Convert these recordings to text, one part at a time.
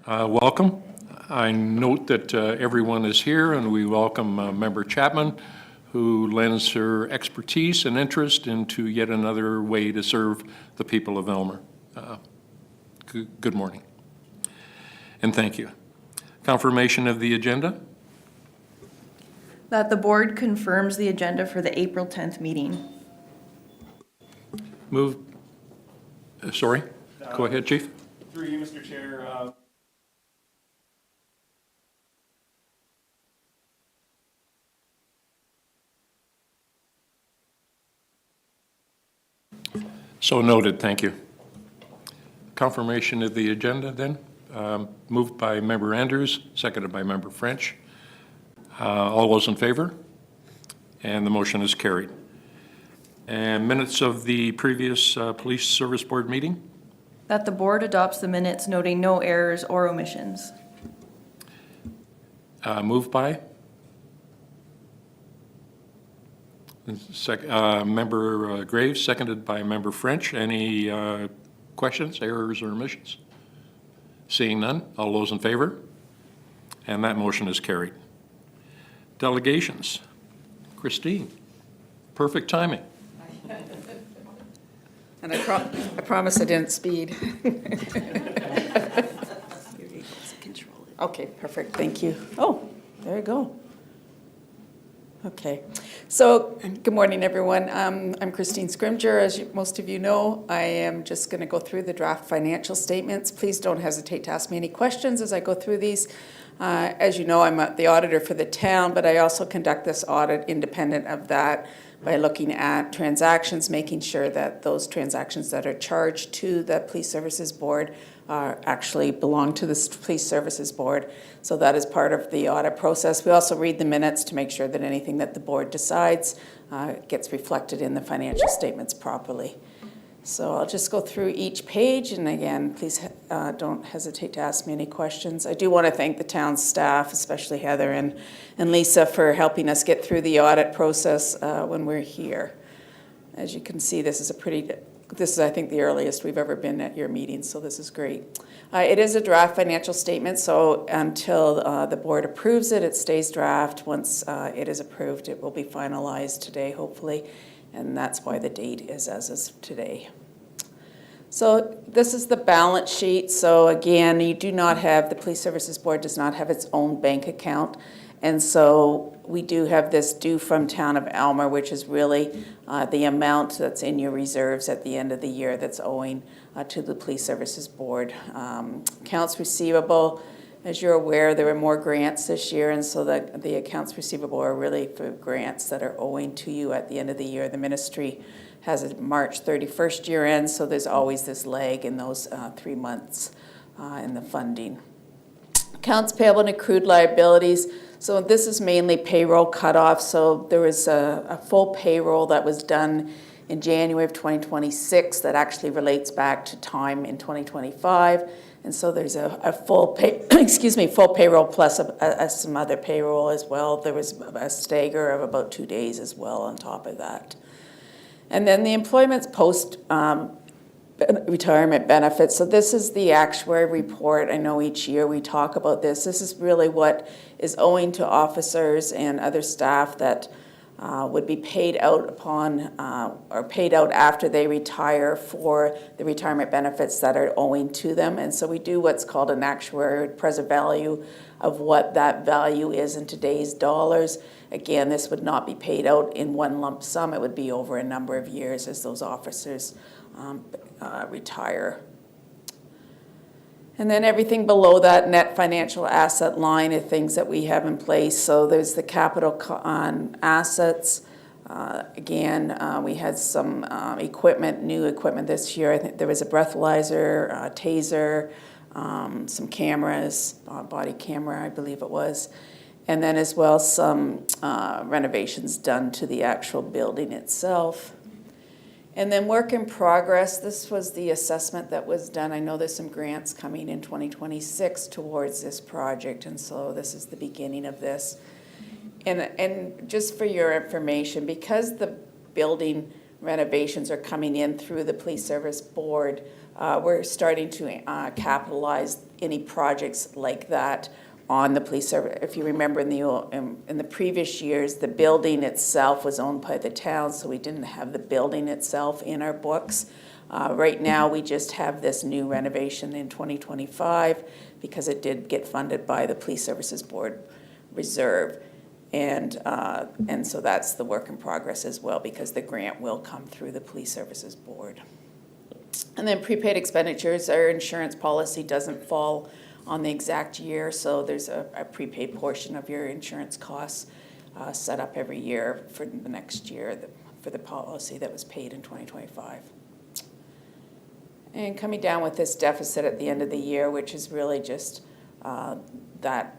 Welcome. I note that everyone is here, and we welcome Member Chapman, who lends her expertise and interest into yet another way to serve the people of Aylmer. Good morning, and thank you. Confirmation of the agenda? That the board confirms the agenda for the April 10th meeting. Move. Sorry. Go ahead, Chief. Through you, Mr. Chair. So noted. Thank you. Confirmation of the agenda then. Moved by Member Andrews, seconded by Member French. All those in favor? And the motion is carried. And minutes of the previous Police Service Board meeting? That the board adopts the minutes noting no errors or omissions. Moved by? Member Graves, seconded by Member French. Any questions, errors, or omissions? Seeing none, all those in favor? And that motion is carried. Delegations. Christine, perfect timing. And I promise I didn't speed. Okay, perfect, thank you. Oh, there you go. Okay, so good morning, everyone. I'm Christine Scrimger. As most of you know, I am just going to go through the draft financial statements. Please don't hesitate to ask me any questions as I go through these. As you know, I'm the auditor for the town, but I also conduct this audit independent of that by looking at transactions, making sure that those transactions that are charged to the Police Services Board actually belong to the Police Services Board. So that is part of the audit process. We also read the minutes to make sure that anything that the board decides gets reflected in the financial statements properly. So I'll just go through each page, and again, please don't hesitate to ask me any questions. I do want to thank the town staff, especially Heather and Lisa, for helping us get through the audit process when we're here. As you can see, this is I think the earliest we've ever been at your meeting, so this is great. It is a draft financial statement, so until the board approves it, it stays draft. Once it is approved, it will be finalized today, hopefully, and that's why the date is as is today. So this is the balance sheet. So again, you do not have, the Police Services Board does not have its own bank account. And so we do have this due from Town of Aylmer, which is really the amount that's in your reserves at the end of the year that's owing to the Police Services Board. Accounts receivable, as you're aware, there were more grants this year, and so the accounts receivable are really for grants that are owing to you at the end of the year. The ministry has a March 31st year end, so there's always this lag in those 3 months in the funding. Accounts payable and accrued liabilities. So this is mainly payroll cutoff. So there was a full payroll that was done in January of 2026 that actually relates back to time in 2025. And so there's a full full payroll plus some other payroll as well. There was a stagger of about 2 days as well on top of that. And then the employment post retirement benefits. So this is the actuary report. I know each year we talk about this. This is really what is owing to officers and other staff that would be paid out upon or paid out after they retire for the retirement benefits that are owing to them. And so we do what's called an actuary present value of what that value is in today's dollars. Again, this would not be paid out in one lump sum. It would be over a number of years as those officers retire. And then everything below that net financial asset line are things that we have in place. So there's the capital on assets. We had some new equipment this year. I think there was a breathalyzer, a taser, some cameras, body camera, I believe it was. And then as well some renovations done to the actual building itself. And then work in progress, this was the assessment that was done. I know there's some grants coming in 2026 towards this project, and so this is the beginning of this. And just for your information, because the building renovations are coming in through the Police Service Board, we're starting to capitalize any projects like that on the police service. If you remember in the previous years, the building itself was owned by the town, so we didn't have the building itself in our books. Right now, we just have this new renovation in 2025 because it did get funded by the Police Services Board Reserve. And so that's the work in progress as well, because the grant will come through the Police Services Board. And then prepaid expenditures, our insurance policy doesn't fall on the exact year, so there's a prepaid portion of your insurance costs set up every year for the next year for the policy that was paid in 2025. And coming down with this deficit at the end of the year, which is really just that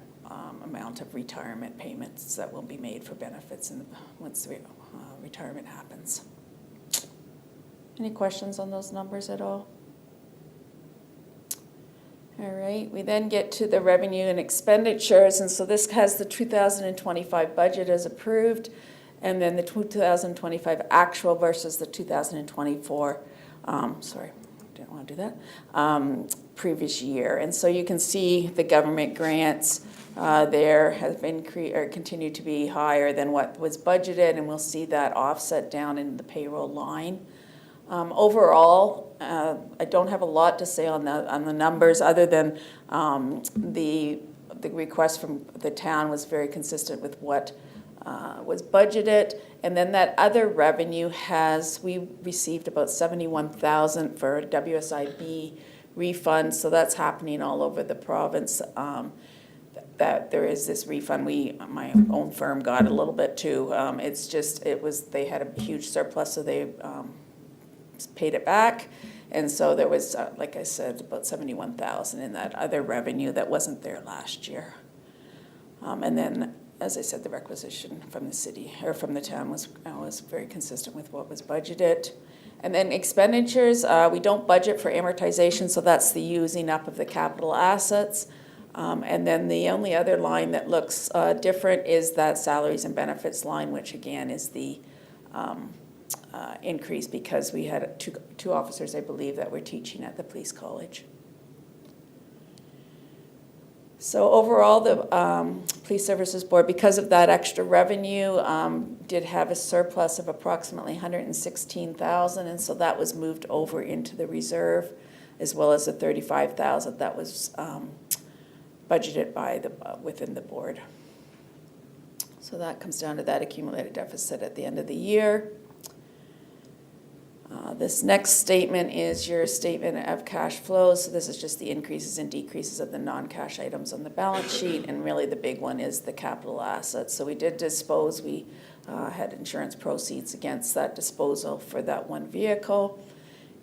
amount of retirement payments that will be made for benefits once the retirement happens. Any questions on those numbers at all? All right, we then get to the revenue and expenditures, and so this has the 2025 budget as approved, and then the 2025 actual versus the 2024, sorry, didn't want to do that, previous year. And so you can see the government grants there have been continue to be higher than what was budgeted, and we'll see that offset down in the payroll line. Overall, I don't have a lot to say on the numbers other than the request from the town was very consistent with what was budgeted. And then that other revenue we received about $71,000 for WSIB refunds, so that's happening all over the province. That there is this refund. My own firm got a little bit too. They had a huge surplus, so they paid it back, and so there was, like I said, about $71,000 in that other revenue that wasn't there last year. And then, as I said, the requisition from the city or from the town was very consistent with what was budgeted. And then expenditures, we don't budget for amortization, so that's the using up of the capital assets. And then the only other line that looks different is that salaries and benefits line, which again is the increase because we had two officers, I believe, that were teaching at the police college. So overall, the Police Services Board, because of that extra revenue, did have a surplus of approximately $116,000, and so that was moved over into the reserve, as well as the $35,000 that was budgeted by within the board. So that comes down to that accumulated deficit at the end of the year. This next statement is your statement of cash flows. So this is just the increases and decreases of the non-cash items on the balance sheet, and really the big one is the capital assets. So we did dispose, we had insurance proceeds against that disposal for that one vehicle,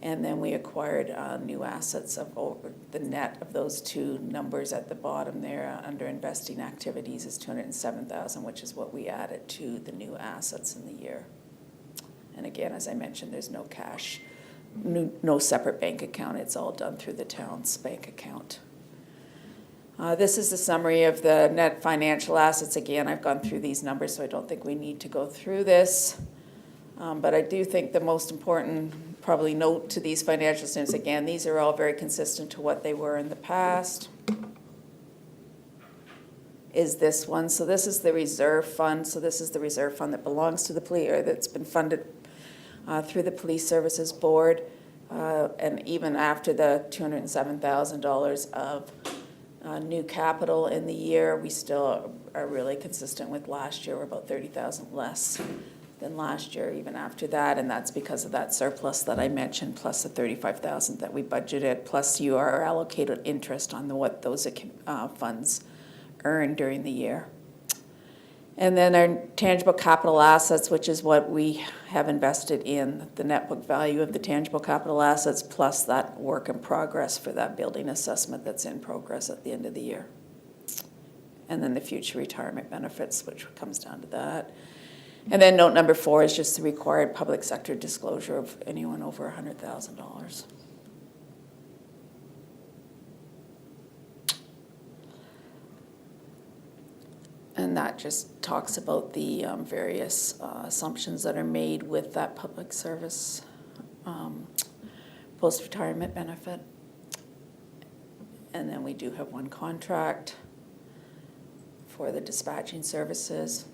and then we acquired new assets of the net of those two numbers at the bottom there under investing activities is $207,000, which is what we added to the new assets in the year. And again, as I mentioned, there's no cash, no separate bank account. It's all done through the town's bank account. This is the summary of the net financial assets. Again, I've gone through these numbers, so I don't think we need to go through this. But I do think the most important probably note to these financial statements, again, these are all very consistent to what they were in the past, is this one. So this is the reserve fund. So this is the reserve fund that belongs to the police, or that's been funded through the Police Services Board. And even after the $207,000 of new capital in the year, we still are really consistent with last year. We're about $30,000 less than last year, even after that, and that's because of that surplus that I mentioned, plus the $35,000 that we budgeted, plus you are allocated interest on what those funds earn during the year. And then our tangible capital assets, which is what we have invested in, the net book value of the tangible capital assets, plus that work in progress for that building assessment that's in progress at the end of the year. And then the future retirement benefits, which comes down to that. And then note number 4 is just the required public sector disclosure of anyone over $100,000. And that just talks about the various assumptions that are made with that public service post-retirement benefit. And then we do have one contract for the dispatching services.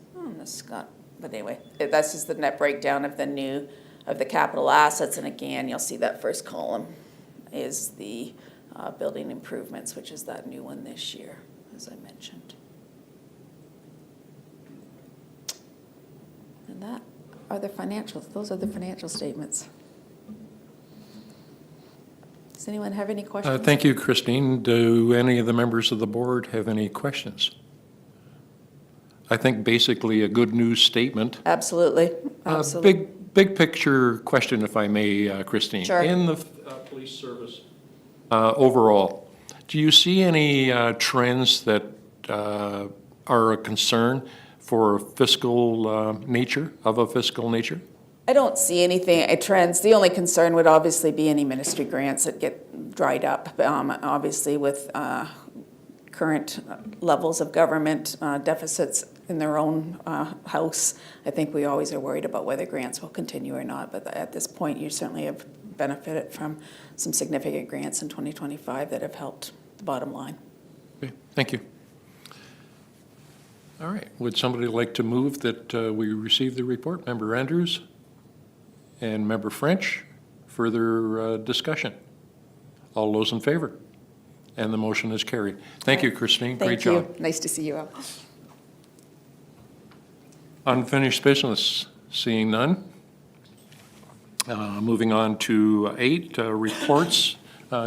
But anyway, that's just the net breakdown of the capital assets. And again, you'll see that first column is the building improvements, which is that new one this year, as I mentioned. And that are the financials. Those are the financial statements. Does anyone have any questions? Thank you, Christine. Do any of the members of the board have any questions? I think basically a good news statement. Absolutely. Absolutely. Big picture question, if I may, Christine. Sure. In the police service overall, do you see any trends that are a concern for fiscal nature, of a fiscal nature? I don't see anything, trends. The only concern would obviously be any ministry grants that get dried up. Obviously with current levels of government deficits in their own house, I think we always are worried about whether grants will continue or not. But at this point, you certainly have benefited from some significant grants in 2025 that have helped the bottom line. Okay, thank you. All right, would somebody like to move that we receive the report? Member Andrews and Member French, further discussion? All those in favor? And the motion is carried. Thank you, Christine. Great job. Thank you. Nice to see you all. Unfinished business, seeing none. Moving on to 8, reports.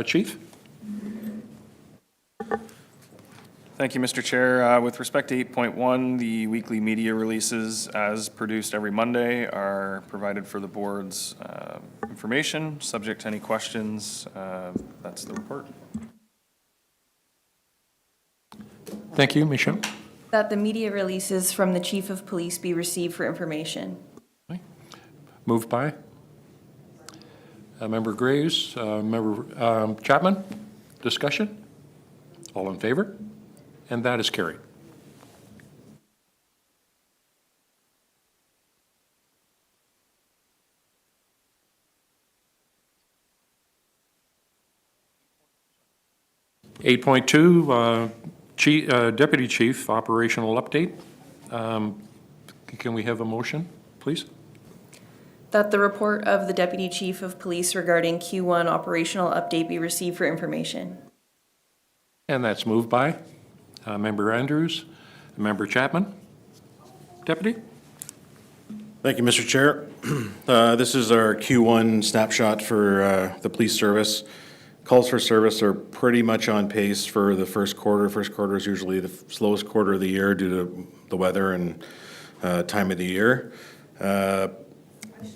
Chief? Thank you, Mr. Chair. With respect to 8.1, the weekly media releases as produced every Monday are provided for the board's information. Subject to any questions, that's the report. Thank you, Michelle. That the media releases from the Chief of Police be received for information. Moved by Member Graves, Member Chapman. Discussion? All in favor? And that is carried. Eight point two, Deputy Chief operational update. Can we have a motion, please? That the report of the Deputy Chief of Police regarding Q1 operational update be received for information. And that's moved by Member Andrews, Member Chapman. Deputy? Thank you, Mr. Chair. This is our Q1 snapshot for the police service. Calls for service are pretty much on pace for the first quarter. First quarter is usually the slowest quarter of the year due to the weather and time of the year.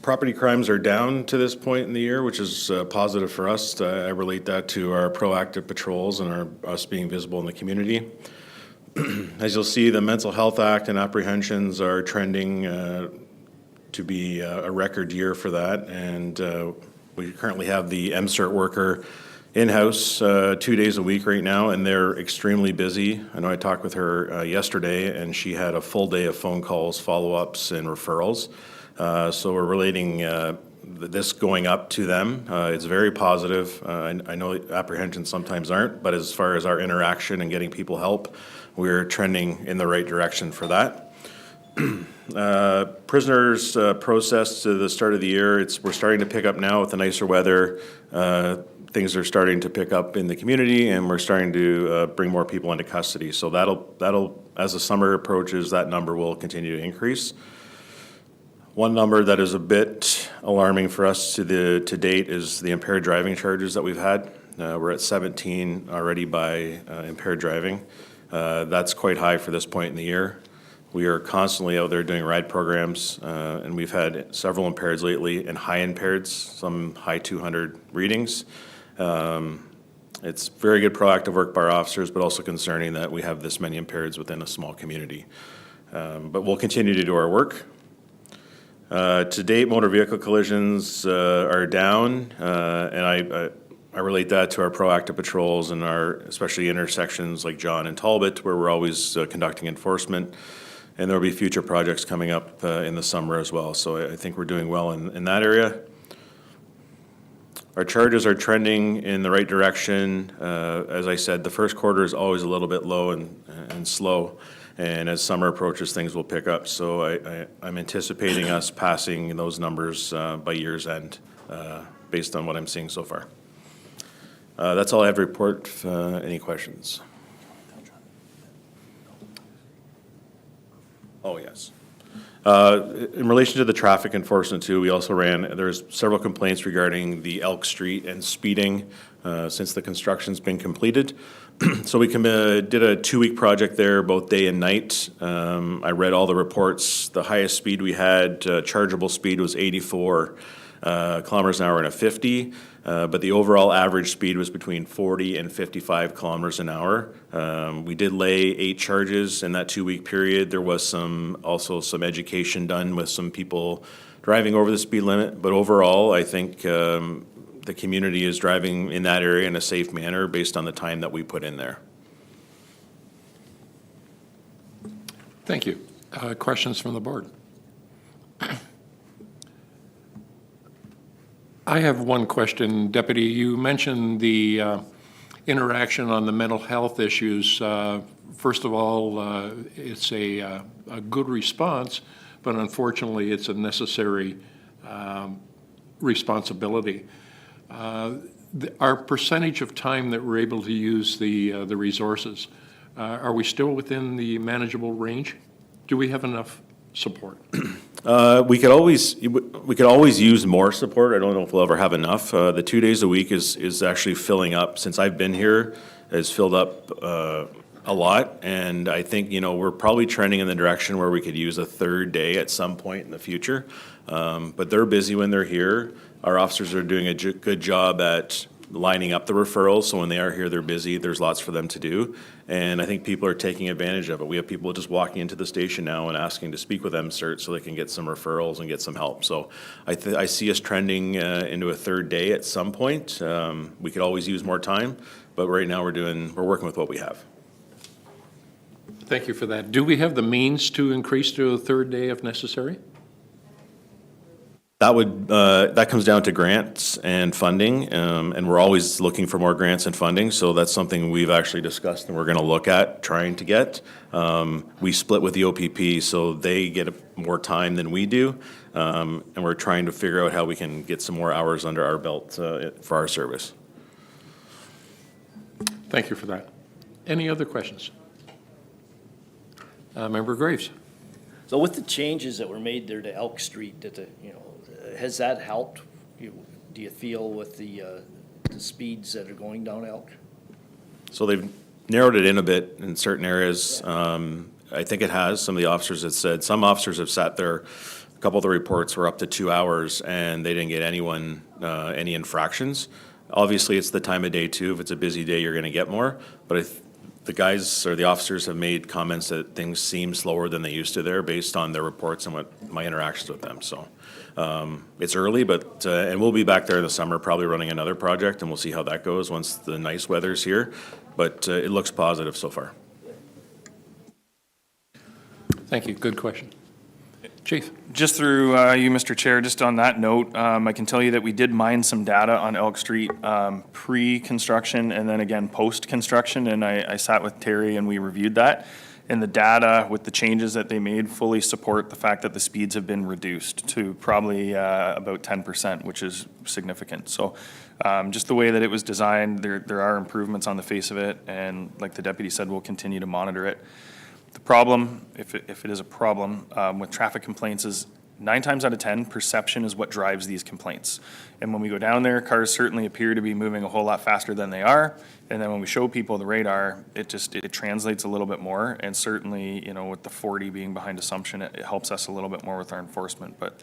Property crimes are down to this point in the year, which is positive for us. I relate that to our proactive patrols and us being visible in the community. As you'll see, the Mental Health Act and apprehensions are trending to be a record year for that. And we currently have the MCERT worker in-house 2 days a week right now, and they're extremely busy. I know I talked with her yesterday, and she had a full day of phone calls, follow-ups, and referrals. So we're relating this going up to them. It's very positive. I know apprehensions sometimes aren't, but as far as our interaction and getting people help, we're trending in the right direction for that. Prisoners processed to the start of the year, we're starting to pick up now with the nicer weather. Things are starting to pick up in the community, and we're starting to bring more people into custody. So that'll as the summer approaches, that number will continue to increase. One number that is a bit alarming for us to date is the impaired driving charges that we've had. We're at 17 already by impaired driving. That's quite high for this point in the year. We are constantly out there doing ride programs, and we've had several impaireds lately and high impaireds, some high 200 readings. It's very good proactive work by our officers, but also concerning that we have this many impaireds within a small community. But we'll continue to do our work. To date, motor vehicle collisions are down, and I relate that to our proactive patrols and our, especially intersections like John and Talbot, where we're always conducting enforcement. And there'll be future projects coming up in the summer as well. So I think we're doing well in that area. Our charges are trending in the right direction. As I said, the first quarter is always a little bit low and slow. And as summer approaches, things will pick up. So I'm anticipating us passing those numbers by year's end, based on what I'm seeing so far. That's all I have to report. Any questions? Oh, yes. In relation to the traffic enforcement too, we also there's several complaints regarding the Elk Street and speeding since the construction's been completed. So we did a 2-week project there, both day and night. I read all the reports. The highest speed we had, chargeable speed, was 84 kilometers an hour and a 50. But the overall average speed was between 40 and 55 kilometers an hour. We did lay 8 charges in that 2-week period. There was also some education done with some people driving over the speed limit. But overall, I think the community is driving in that area in a safe manner based on the time that we put in there. Thank you. Questions from the board? I have one question, Deputy. You mentioned the interaction on the mental health issues. First of all, it's a good response, but unfortunately, it's a necessary responsibility. Our percentage of time that we're able to use the resources, are we still within the manageable range? Do we have enough support? We could always use more support. I don't know if we'll ever have enough. The 2 days a week is actually filling up. Since I've been here, has filled up a lot, and I think we're probably trending in the direction where we could use a 3rd day at some point in the future. But they're busy when they're here. Our officers are doing a good job at lining up the referrals, so when they are here, they're busy. There's lots for them to do, and I think people are taking advantage of it. We have people just walking into the station now and asking to speak with MCERT so they can get some referrals and get some help. So I see us trending into a 3rd day at some point. We could always use more time, but right now we're working with what we have. Thank you for that. Do we have the means to increase to a 3rd day if necessary? That comes down to grants and funding, and we're always looking for more grants and funding, so that's something we've actually discussed and we're going to look at trying to get. We split with the OPP, so they get more time than we do, and we're trying to figure out how we can get some more hours under our belt for our service. Thank you for that. Any other questions? Member Graves. So with the changes that were made there to Elk Street, has that helped? Do you feel with the speeds that are going down Elk? So they've narrowed it in a bit in certain areas. I think it has. Some of the officers have said, some officers have sat there, a couple of the reports were up to 2 hours and they didn't get anyone, any infractions. Obviously, it's the time of day too. If it's a busy day, you're gonna get more. But the guys or the officers have made comments that things seem slower than they used to there based on their reports and what my interactions with them. So it's early, but and we'll be back there in the summer probably running another project, and we'll see how that goes once the nice weather's here. But it looks positive so far. Thank you. Good question. Chief. Just through you, Mr. Chair, just on that note, I can tell you that we did mine some data on Elk Street pre-construction and then again post-construction, and I sat with Terry and we reviewed that. And the data with the changes that they made fully support the fact that the speeds have been reduced to probably about 10%, which is significant. So just the way that it was designed, there are improvements on the face of it, and like the deputy said, we'll continue to monitor it. The problem, if it is a problem, with traffic complaints is 9 times out of 10, perception is what drives these complaints. And when we go down there, cars certainly appear to be moving a whole lot faster than they are. And then when we show people the radar, it translates a little bit more. And certainly, with the 40 being behind assumption, it helps us a little bit more with our enforcement. But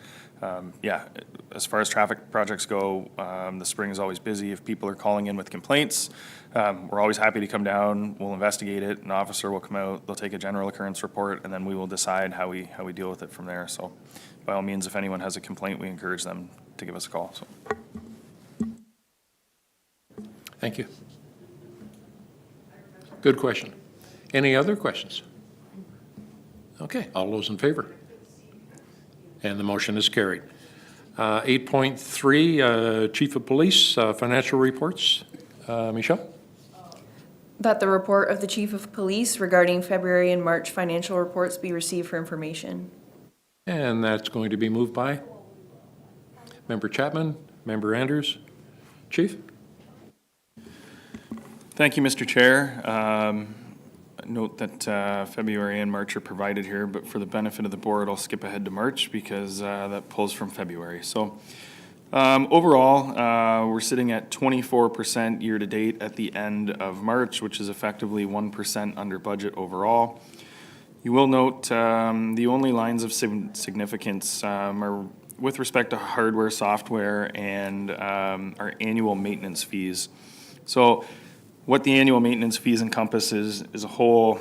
yeah, as far as traffic projects go, the spring is always busy. If people are calling in with complaints, we're always happy to come down. We'll investigate it. An officer will come out. They'll take a general occurrence report, and then we will decide how we deal with it from there. So, by all means, if anyone has a complaint, we encourage them to give us a call. So. Thank you. Good question. Any other questions? Okay, all those in favor? And the motion is carried. 8.3, Chief of Police, financial reports. Michelle? That the report of the Chief of Police regarding February and March financial reports be received for information. And that's going to be moved by Member Chapman, Member Anders. Chief? Thank you, Mr. Chair. Note that February and March are provided here, but for the benefit of the board, I'll skip ahead to March because that pulls from February. So overall, we're sitting at 24% year-to-date at the end of March, which is effectively 1% under budget overall. You will note the only lines of significance are with respect to hardware, software, and our annual maintenance fees. So what the annual maintenance fees encompass is a whole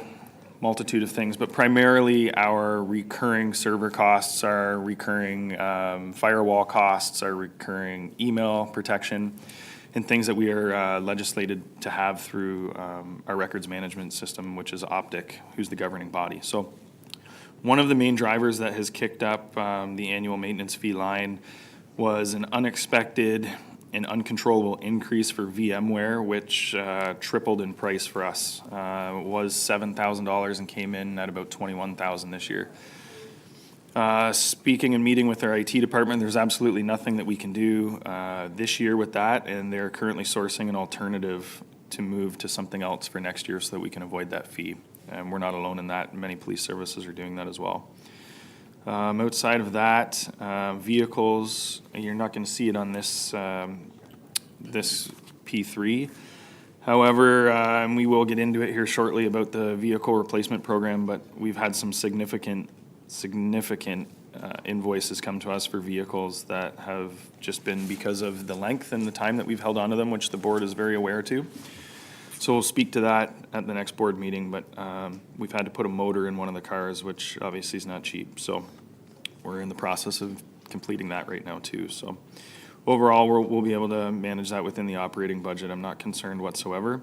multitude of things, but primarily our recurring server costs, our recurring firewall costs, our recurring email protection, and things that we are legislated to have through our records management system, which is Optic, who's the governing body. So one of the main drivers that has kicked up the annual maintenance fee line was an unexpected and uncontrollable increase for VMware, which tripled in price for us. It was $7,000 and came in at about $21,000 this year. Speaking and meeting with our IT department, there's absolutely nothing that we can do this year with that, and they're currently sourcing an alternative to move to something else for next year so that we can avoid that fee. And we're not alone in that. Many police services are doing that as well. Outside of that, vehicles, you're not going to see it on this this P3. However, and we will get into it here shortly about the vehicle replacement program, but we've had some significant invoices come to us for vehicles that have just been because of the length and the time that we've held onto them, which the board is very aware to. So we'll speak to that at the next board meeting, but we've had to put a motor in one of the cars, which obviously is not cheap. So we're in the process of completing that right now too. So overall, we'll be able to manage that within the operating budget. I'm not concerned whatsoever,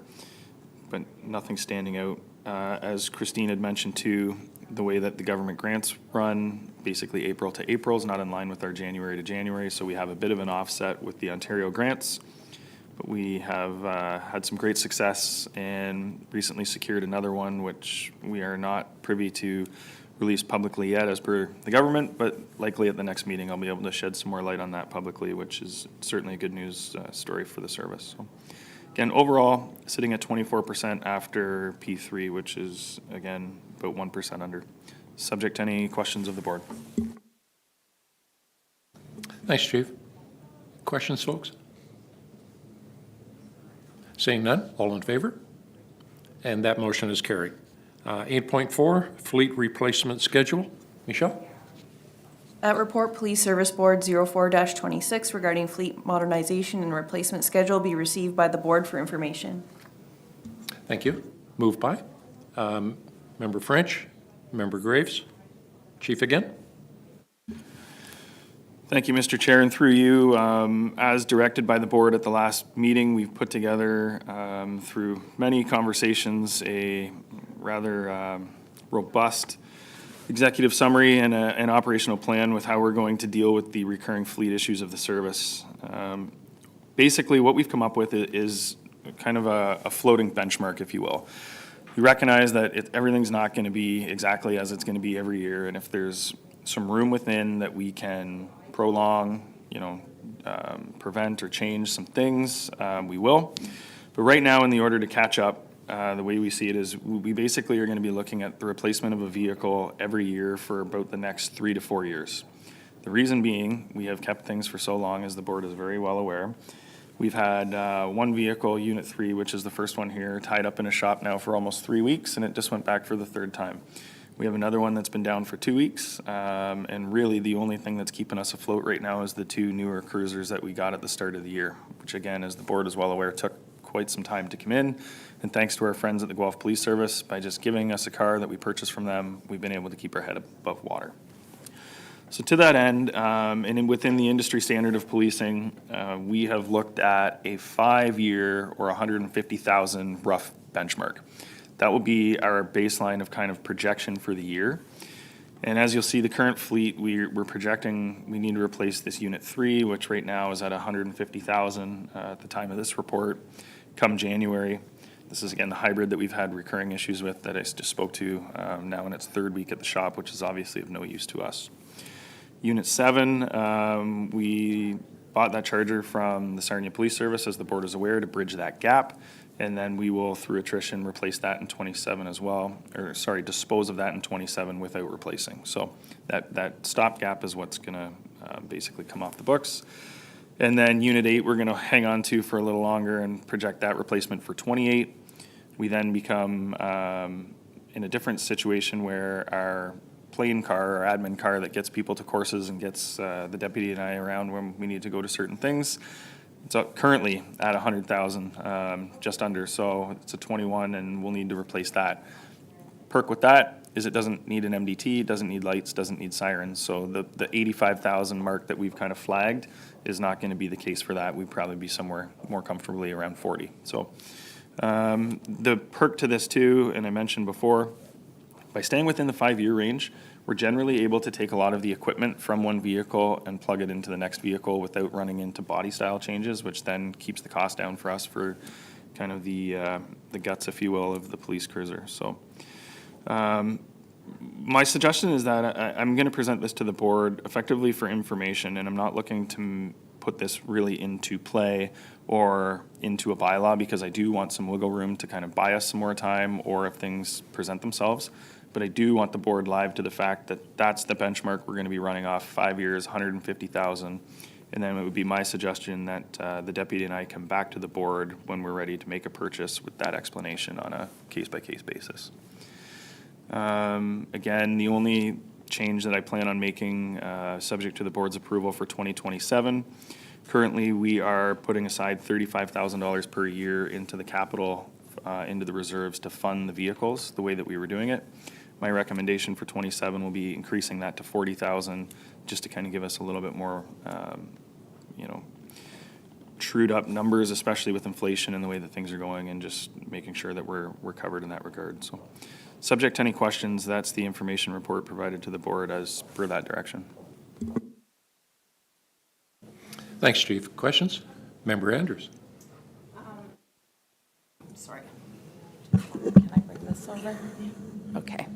but nothing standing out. As Christine had mentioned too, the way that the government grants run, basically April to April, is not in line with our January to January. So we have a bit of an offset with the Ontario grants. But we have had some great success and recently secured another one, which we are not privy to release publicly yet as per the government, but likely at the next meeting I'll be able to shed some more light on that publicly, which is certainly a good news story for the service. So, again, overall, sitting at 24% after P3, which is, again, about 1% under. Subject to any questions of the board. Thanks, Chief. Questions, folks? Seeing none, all in favor? And that motion is carried. 8.4, Fleet Replacement Schedule. Michelle? That report, Police Service Board 04-26 regarding fleet modernization and replacement schedule be received by the board for information. Thank you. Moved by Member French, Member Graves. Chief again? Thank you, Mr. Chair, and through you, as directed by the board at the last meeting, we've put together, through many conversations, a rather robust executive summary and an operational plan with how we're going to deal with the recurring fleet issues of the service. Basically, what we've come up with is kind of a floating benchmark, if you will. We recognize that everything's not going to be exactly as it's going to be every year, and if there's some room within that we can prolong, prevent or change some things, we will. But right now, in the order to catch up, the way we see it is we basically are going to be looking at the replacement of a vehicle every year for about the next 3 to 4 years. The reason being, we have kept things for so long, as the board is very well aware. We've had one vehicle, Unit 3, which is the first one here, tied up in a shop now for almost 3 weeks, and it just went back for the third time. We have another one that's been down for 2 weeks, and really the only thing that's keeping us afloat right now is the 2 newer cruisers that we got at the start of the year, which again, as the board is well aware, took quite some time to come in. And thanks to our friends at the Guelph Police Service, by just giving us a car that we purchased from them, we've been able to keep our head above water. So to that end, within the industry standard of policing, we have looked at a 5-year or 150,000 rough benchmark. That will be our baseline of kind of projection for the year. And as you'll see, the current fleet, we're projecting we need to replace this Unit 3, which right now is at 150,000 at the time of this report, come January. This is, again, the hybrid that we've had recurring issues with that I just spoke to now in its 3rd week at the shop, which is obviously of no use to us. Unit 7, we bought that charger from the Sarnia Police Service, as the board is aware, to bridge that gap. And then we will, through attrition, replace that in 27 as well, or sorry, dispose of that in 27 without replacing. So that stopgap is what's going to basically come off the books. And then Unit 8, we're going to hang on to for a little longer and project that replacement for 28. We then become in a different situation where our plane car, our admin car that gets people to courses and gets the deputy and I around when we need to go to certain things, it's currently at 100,000, just under, so it's a 21, and we'll need to replace that. Perk with that is it doesn't need an MDT, doesn't need lights, doesn't need sirens, so the 85,000 mark that we've kind of flagged is not going to be the case for that. We'd probably be somewhere more comfortably around 40. So the perk to this too, and I mentioned before, by staying within the 5-year range, we're generally able to take a lot of the equipment from one vehicle and plug it into the next vehicle without running into body style changes, which then keeps the cost down for us for kind of the guts, if you will, of the police cruiser. So my suggestion is that I'm going to present this to the board effectively for information, and I'm not looking to put this really into play or into a bylaw, because I do want some wiggle room to kind of buy us some more time, or if things present themselves. But I do want the board live to the fact that that's the benchmark we're going to be running off, 5 years, 150,000. And then it would be my suggestion that the deputy and I come back to the board when we're ready to make a purchase with that explanation on a case-by-case basis. Again, the only change that I plan on making, subject to the board's approval for 2027, currently we are putting aside $35,000 per year into the capital, into the reserves to fund the vehicles the way that we were doing it. My recommendation for 27 will be increasing that to 40,000, just to kind of give us a little bit more, trued up numbers, especially with inflation and the way that things are going, and just making sure that we're covered in that regard. So, subject to any questions, that's the information report provided to the board as per that direction. Thanks, Chief. Questions? Member Andrews. Sorry. Can I bring this over? Okay.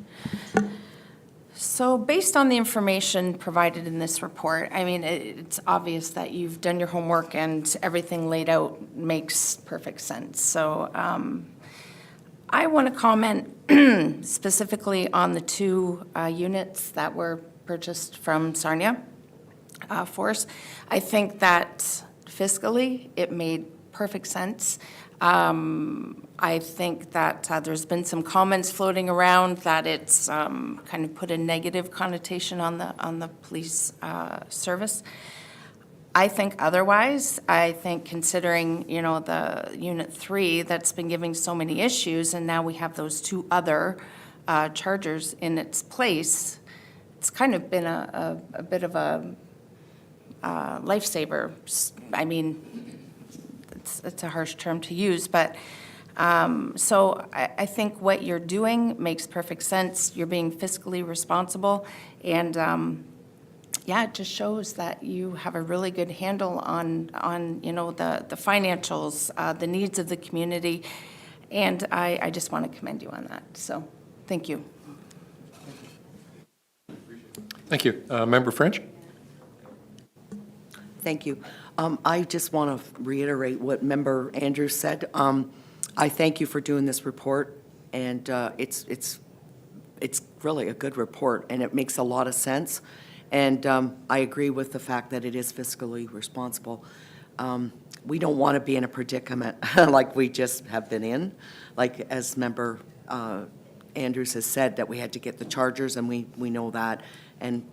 So based on the information provided in this report, I mean, it's obvious that you've done your homework and everything laid out makes perfect sense. So I want to comment specifically on the 2 units that were purchased from Sarnia Force. I think that fiscally it made perfect sense. I think that there's been some comments floating around that it's kind of put a negative connotation on the police service. I think otherwise. I think considering, the Unit 3 that's been giving so many issues, and now we have those 2 other chargers in its place, it's kind of been a bit of a lifesaver. I mean, it's a harsh term to use, but so I think what you're doing makes perfect sense. You're being fiscally responsible, and it just shows that you have a really good handle on the financials, the needs of the community, and I just want to commend you on that. So, thank you. Thank you. Member French? Thank you. I just want to reiterate what Member Andrews said. I thank you for doing this report, and it's really a good report, and it makes a lot of sense. And I agree with the fact that it is fiscally responsible. We don't want to be in a predicament like we just have been in, like as Member Andrews has said, that we had to get the chargers, and we know that. And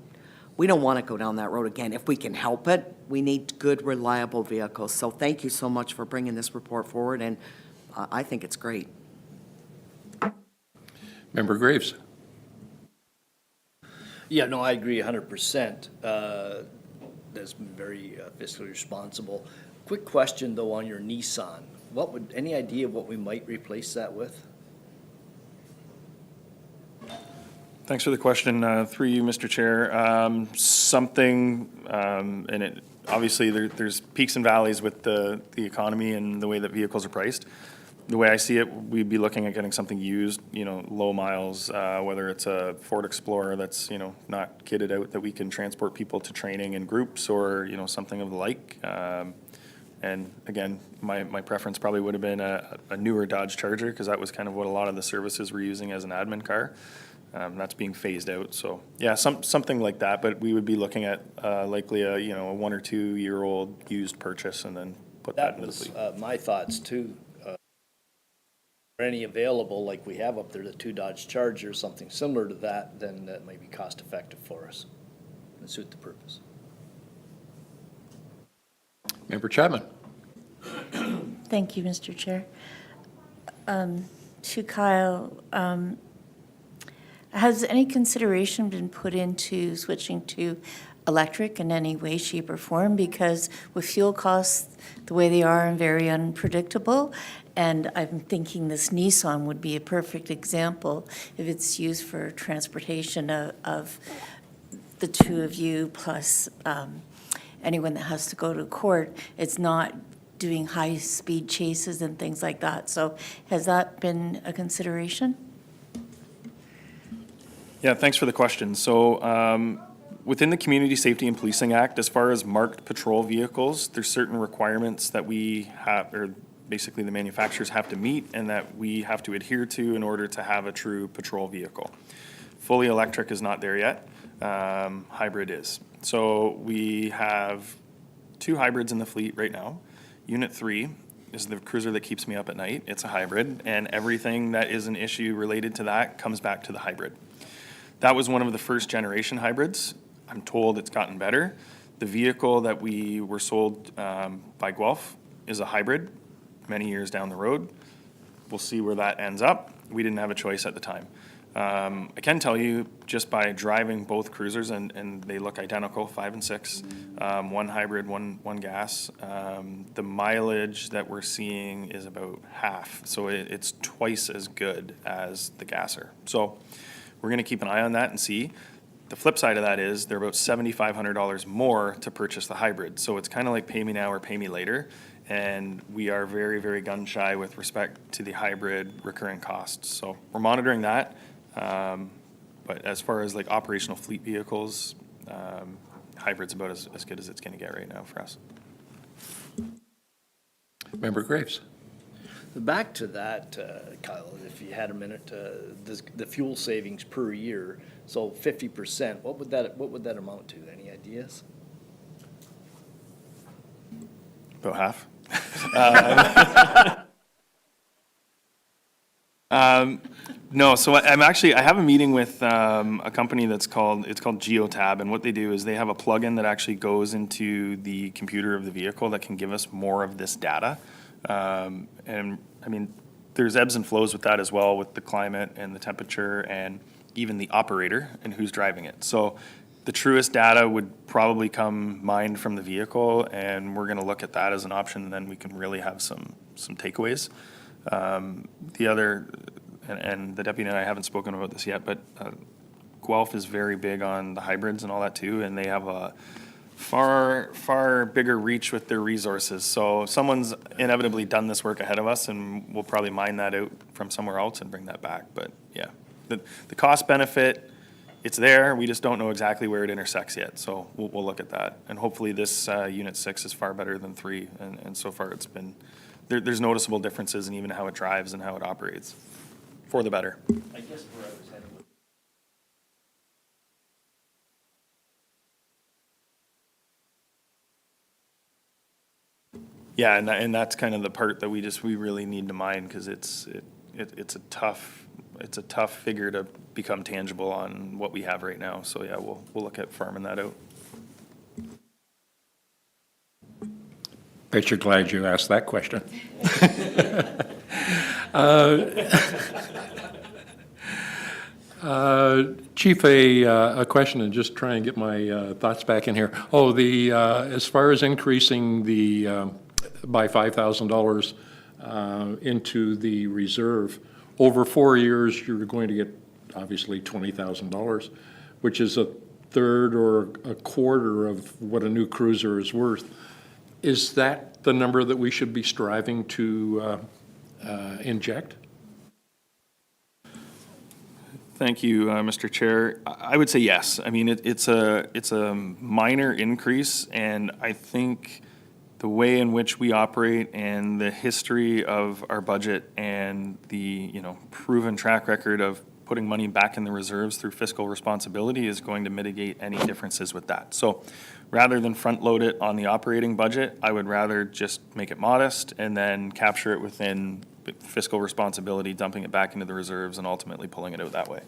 we don't want to go down that road again. If we can help it, we need good, reliable vehicles. So thank you so much for bringing this report forward, and I think it's great. Member Graves? Yeah, no, I agree 100%. That's been very fiscally responsible. Quick question, though, on your Nissan. Any idea what we might replace that with? Thanks for the question. Through you, Mr. Chair. And it, obviously, there's peaks and valleys with the economy and the way that vehicles are priced. The way I see it, we'd be looking at getting something used, low miles, whether it's a Ford Explorer that's, not kitted out that we can transport people to training in groups or, something of the like. And again, my preference probably would have been a newer Dodge Charger because that was kind of what a lot of the services were using as an admin car. That's being phased out. So yeah, something like that. But we would be looking at likely a 1 or 2 year old used purchase and then put that That into the was fleet. my thoughts too. Are any available, like we have up there, the 2 Dodge Chargers, something similar to that, then that might be cost effective for us and suit the purpose. Member Chapman? Thank you, Mr. Chair. To Kyle, has any consideration been put into switching to electric in any way, shape, or form? Because with fuel costs the way they are and very unpredictable, and I'm thinking this Nissan would be a perfect example if it's used for transportation of the two of you plus anyone that has to go to court. It's not doing high-speed chases and things like that. So has that been a consideration? Yeah, thanks for the question. So within the Community Safety and Policing Act, as far as marked patrol vehicles, there's certain requirements that we have, or basically the manufacturers have to meet and that we have to adhere to in order to have a true patrol vehicle. Fully electric is not there yet. Hybrid is. So we have 2 hybrids in the fleet right now. Unit 3 is the cruiser that keeps me up at night. It's a hybrid, and everything that is an issue related to that comes back to the hybrid. That was one of the first generation hybrids. I'm told it's gotten better. The vehicle that we were sold by Guelph is a hybrid many years down the road. We'll see where that ends up. We didn't have a choice at the time. I can tell you just by driving both cruisers, and they look identical, 5 and 6, one hybrid, one gas. The mileage that we're seeing is about half, so it's twice as good as the gasser. So we're going to keep an eye on that and see. The flip side of that is they're about $7,500 more to purchase the hybrid. So it's kind of like pay me now or pay me later. And we are very, very gun shy with respect to the hybrid recurring costs. So we're monitoring that. But as far as like operational fleet vehicles, hybrid's about as good as it's going to get right now for us. Member Graves? Back to that, Kyle, if you had a minute, the fuel savings per year, so 50%, what would that amount to? Any ideas? About half. No, so I have a meeting with a company it's called Geotab, and what they do is they have a plugin that actually goes into the computer of the vehicle that can give us more of this data. And I mean, there's ebbs and flows with that as well, with the climate and the temperature and even the operator and who's driving it. So the truest data would probably come mined from the vehicle, and we're going to look at that as an option, and then we can really have some takeaways. The other, and the deputy and I haven't spoken about this yet, but Guelph is very big on the hybrids and all that too, and they have a far bigger reach with their resources. So someone's inevitably done this work ahead of us, and we'll probably mine that out from somewhere else and bring that back. But yeah, the cost benefit, it's there. We just don't know exactly where it intersects yet. So we'll look at that. And hopefully this Unit 6 is far better than 3. And so far it's been, there's noticeable differences in even how it drives and how it operates for the better. I guess where I was headed with Yeah, and that's kind of the part that we really need to mine, because it's a tough figure to become tangible on what we have right now. So yeah, we'll look at farming that out. Bet you're glad you asked that question. Chief, a question, and just try and get my thoughts back in here. Oh, as far as increasing by $5,000 into the reserve, over 4 years, you're going to get, obviously, $20,000, which is a third or a quarter of what a new cruiser is worth. Is that the number that we should be striving to inject? Thank you, Mr. Chair. I would say yes. I mean, it's a minor increase, and I think the way in which we operate and the history of our budget and the, proven track record of putting money back in the reserves through fiscal responsibility is going to mitigate any differences with that. So rather than front load it on the operating budget, I would rather just make it modest and then capture it within fiscal responsibility, dumping it back into the reserves and ultimately pulling it out that way.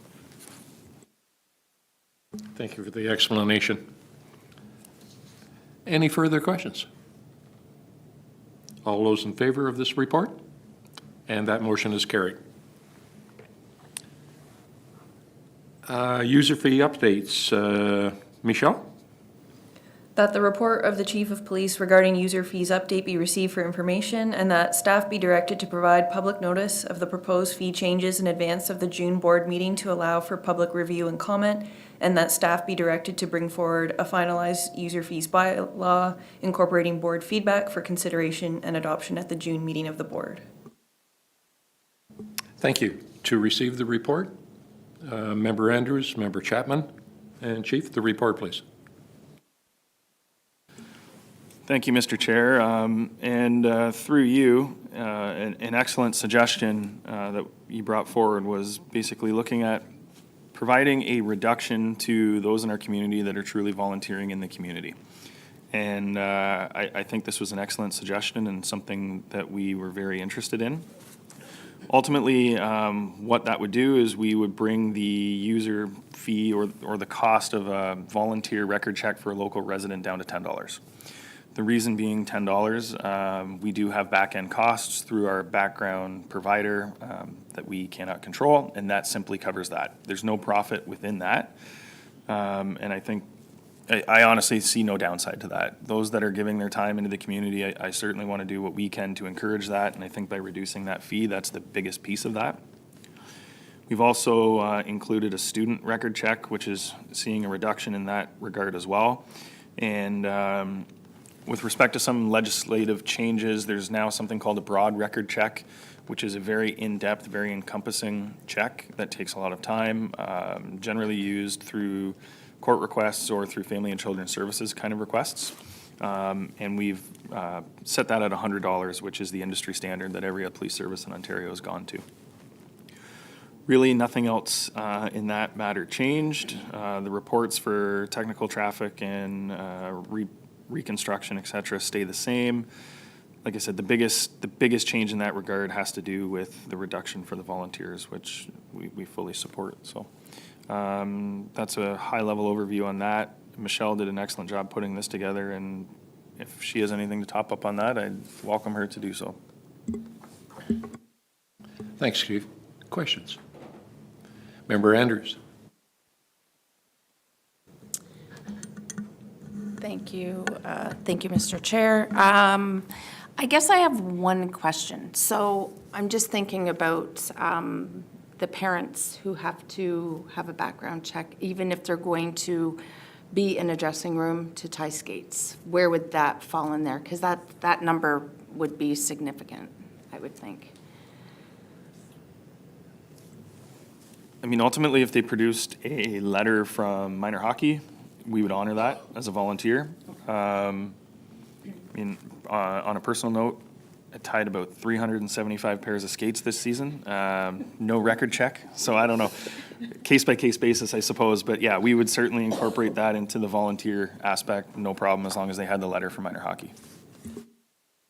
Thank you for the explanation. Any further questions? All those in favor of this report? And that motion is carried. User fee updates. Michelle? That the report of the Chief of Police regarding user fees update be received for information, and that staff be directed to provide public notice of the proposed fee changes in advance of the June board meeting to allow for public review and comment, and that staff be directed to bring forward a finalized user fees bylaw incorporating board feedback for consideration and adoption at the June meeting of the board. Thank you. To receive the report, Member Andrews, Member Chapman, and Chief, the report, please. Thank you, Mr. Chair. And through you, an excellent suggestion that you brought forward was basically looking at providing a reduction to those in our community that are truly volunteering in the community. And I think this was an excellent suggestion and something that we were very interested in. Ultimately, what that would do is we would bring the user fee or the cost of a volunteer record check for a local resident down to $10. The reason being $10, we do have back-end costs through our background provider that we cannot control, and that simply covers that. There's no profit within that, and I think, I honestly see no downside to that. Those that are giving their time into the community, I certainly want to do what we can to encourage that, and I think by reducing that fee, that's the biggest piece of that. We've also included a student record check, which is seeing a reduction in that regard as well. And with respect to some legislative changes, there's now something called a broad record check, which is a very in-depth, very encompassing check that takes a lot of time, generally used through court requests or through family and children's services kind of requests. And we've set that at $100, which is the industry standard that every police service in Ontario has gone to. Really, nothing else in that matter changed. The reports for technical traffic and reconstruction, et cetera, stay the same. Like I said, the biggest change in that regard has to do with the reduction for the volunteers, which we fully support. So that's a high-level overview on that. Michelle did an excellent job putting this together, and if she has anything to top up on that, I'd welcome her to do so. Thanks, Chief. Questions? Member Andrews. Thank you. Thank you, Mr. Chair. I guess I have one question. So I'm just thinking about the parents who have to have a background check, even if they're going to be in a dressing room to tie skates. Where would that fall in there? Because that number would be significant, I would think. I mean, ultimately, if they produced a letter from minor hockey, we would honor that as a volunteer. On a personal note, I tied about 375 pairs of skates this season. No record check, so I don't know. Case-by-case basis, I suppose. But yeah, we would certainly incorporate that into the volunteer aspect, no problem, as long as they had the letter for minor hockey.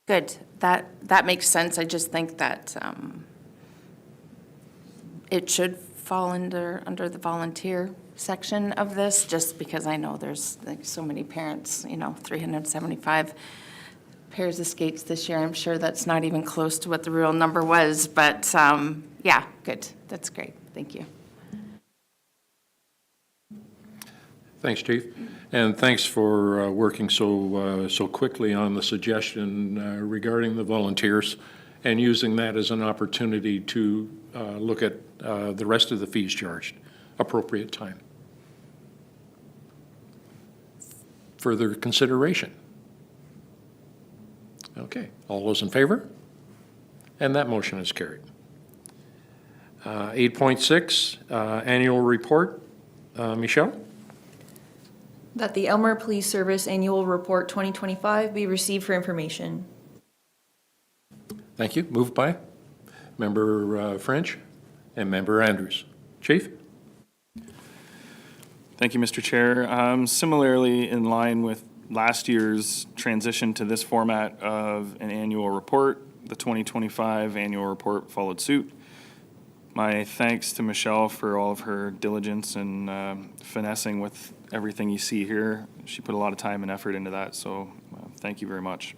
Good. That makes sense. I just think that it should fall under the volunteer section of this, just because I know there's like so many parents, 375 pairs of skates this year. I'm sure that's not even close to what the real number was, but yeah, good. That's great. Thank you. Thanks, Chief. And thanks for working so quickly on the suggestion regarding the volunteers and using that as an opportunity to look at the rest of the fees charged, appropriate time. Further consideration? Okay, all those in favor? And that motion is carried. 8.6, annual report. Michelle? That the Aylmer Police Service Annual Report 2025 be received for information. Thank you. Moved by Member French and Member Andrews. Chief? Thank you, Mr. Chair. Similarly, in line with last year's transition to this format of an annual report, the 2025 annual report followed suit. My thanks to Michelle for all of her diligence and finessing with everything you see here. She put a lot of time and effort into that, so thank you very much.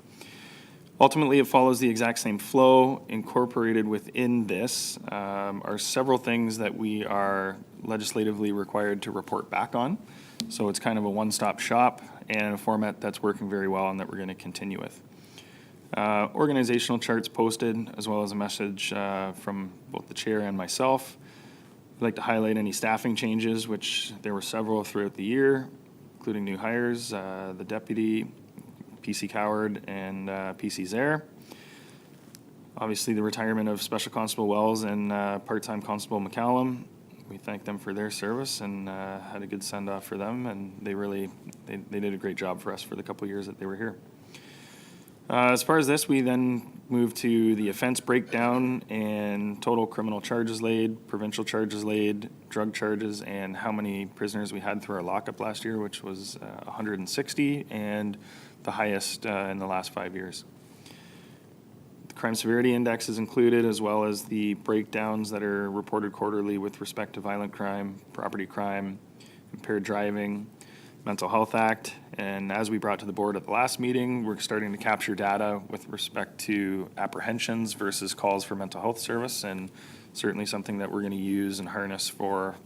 Ultimately, it follows the exact same flow. Incorporated within this are several things that we are legislatively required to report back on. So it's kind of a one-stop shop and a format that's working very well and that we're going to continue with. Organizational charts posted, as well as a message from both the chair and myself. I'd like to highlight any staffing changes, which there were several throughout the year, including new hires, the deputy, PC Coward, and PC Zaire. Obviously, the retirement of Special Constable Wells and part-time Constable McCallum. We thank them for their service and had a good send-off for them, and they did a great job for us for the couple of years that they were here. As far as this, we then move to the offense breakdown and total criminal charges laid, provincial charges laid, drug charges, and how many prisoners we had through our lockup last year, which was 160, and the highest in the last 5 years. The crime severity index is included, as well as the breakdowns that are reported quarterly with respect to violent crime, property crime, impaired driving, Mental Health Act, and as we brought to the board at the last meeting, we're starting to capture data with respect to apprehensions versus calls for mental health service, and certainly something that we're going to use and harness for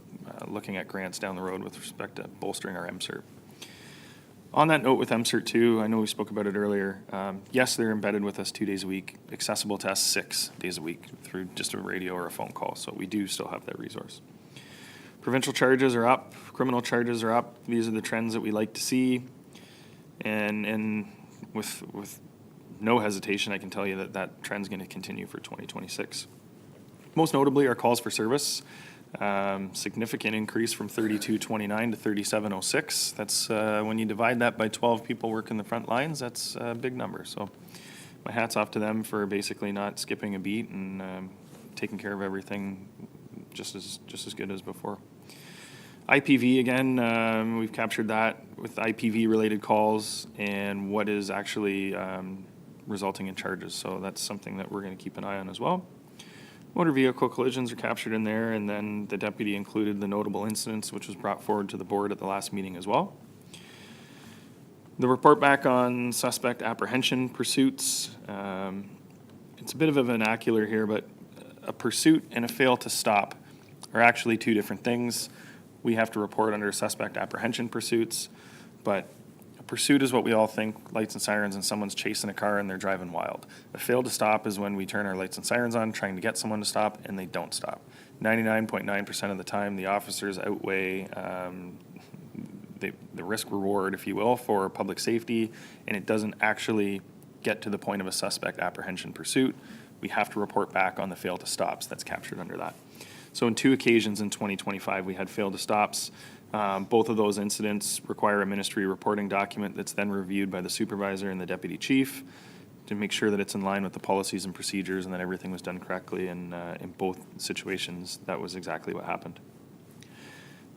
looking at grants down the road with respect to bolstering our MCERT. On that note with MCERT too, I know we spoke about it earlier. Yes, they're embedded with us 2 days a week, accessible to us 6 days a week through just a radio or a phone call, so we do still have that resource. Provincial charges are up, criminal charges are up. These are the trends that we like to see. And with no hesitation, I can tell you that trend's going to continue for 2026. Most notably, our calls for service, significant increase from 3229 to 3706. That's when you divide that by 12 people working the front lines, that's a big number. So my hat's off to them for basically not skipping a beat and taking care of everything just as good as before. IPV, again, we've captured that with IPV-related calls and what is actually resulting in charges. So that's something that we're going to keep an eye on as well. Motor vehicle collisions are captured in there, and then the deputy included the notable incidents, which was brought forward to the board at the last meeting as well. The report back on suspect apprehension pursuits. It's a bit of a vernacular here, but a pursuit and a fail to stop are actually two different things. We have to report under suspect apprehension pursuits, but a pursuit is what we all think, lights and sirens, and someone's chasing a car and they're driving wild. A fail to stop is when we turn our lights and sirens on trying to get someone to stop and they don't stop. 99.9% of the time, the officers outweigh the risk reward, if you will, for public safety, and it doesn't actually get to the point of a suspect apprehension pursuit. We have to report back on the fail to stops that's captured under that. So in 2 occasions in 2025, we had fail to stops. Both of those incidents require a ministry reporting document that's then reviewed by the supervisor and the deputy chief to make sure that it's in line with the policies and procedures and that everything was done correctly. And in both situations, that was exactly what happened.